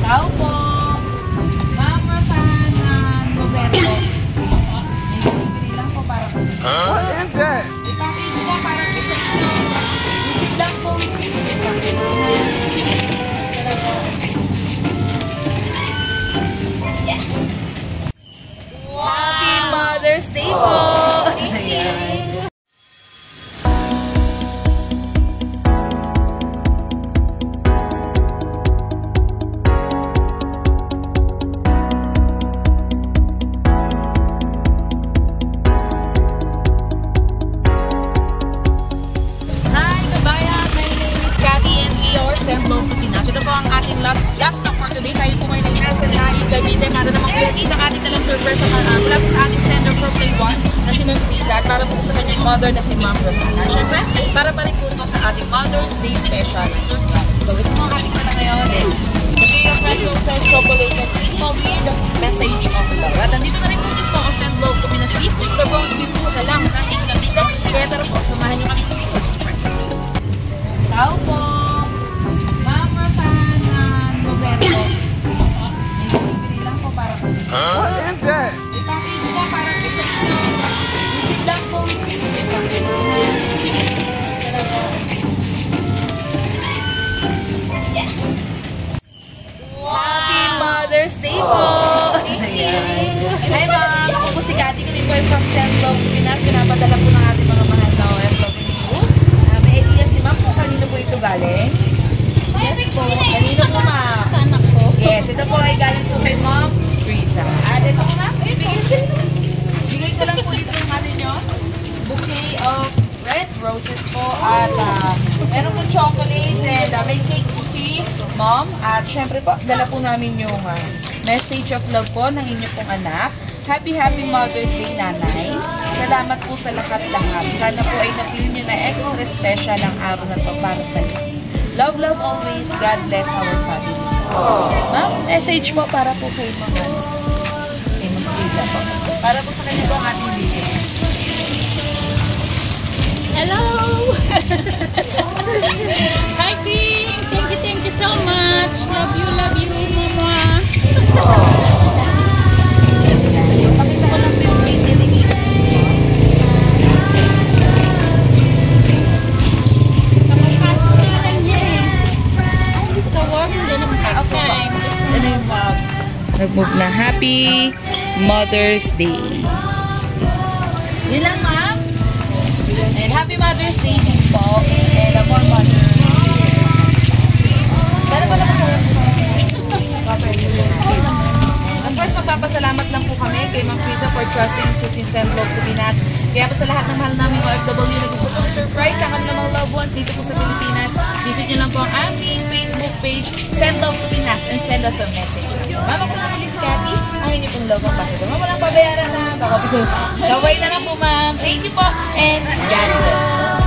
Tao po. Ma'am Rosana Roberto. May delivery lang po para po sa inyo. Ipakita po para po sa inyo. Visit lang po. Happy Mother's Day po! Ayan. Send love to Pinas. Ito po ang ating last stop for today. Tayo po ngayon ay nasa Naig, Cavite. Para naman po yung ang ating dalang surprise sa mula po sa ating sender for Play 1 na si Ma'am Liza at para po sa kanyang mother na si Ma'am Rosana. Siyempre, para pa rin po ito sa ating Mother's Day special surprise. So, ito po ang ating dala ngayon. Okay, yung friend will send chocolate and people with message of love. At nandito na rin po mismo ang send love to Pinas Sleep sa Roseville po na lang ng Cavite. Kaya tara po, samahan niyo kami ulit for this part. Tao po! May delivery lang po para po sa inyo. Ipakita po para po sa inyo. Visit lang po. Happy Mother's Day po! Hi ma'am! Ako po si Cathy. Kami po ay from Send Love Pinas. Pinapadala po ng ating mga mahal na OFW. May idea si ma'am kung kanino po ito galing? Yes po. Kanino po ma'am? Anak ko. Yes, ito po ay galing po kay Ma'am Friza. At ito po na. Bigay ko lang po ito yung natin nyo. Bouquet of red roses po. At meron po chocolates and may cake po si Ma'am. At syempre po, dala po namin yung message of love po ng inyo pong anak. Happy Mother's Day, Nanay. Salamat po sa lahat-lahat. Sana po ay na-feel nyo na extra special ang araw na to para sa inyo. Love, love always. God bless our family. Ma'am, message po para po kay Ma'am Friza po. Para po sa kanya po ang ating video. Hello! Hi, Ping! Thank you so much. Love you, Mama. Pakita ko lang po yung video. Nag-move na. Happy Mother's Day. Yun lang, ma'am. And Happy Mother's Day din po. And more mother. Pero pala ko sa Mother's Day. And of course, magpapasalamat lang po kami kay Ma'am Friza for trusting and choosing Send Love to Pinas. Kaya po sa lahat ng mahal namin OFW na gusto pong surprise ang kanilang mga loved ones dito po sa Pilipinas, visit nyo lang po ang aming Facebook page, Send Love to Pinas, and send us a message. Mama po na si Cathy, ang inyo pong love ambassador. Mama lang pabayaran na. Kaway na lang po, ma'am. Thank you po, and God bless.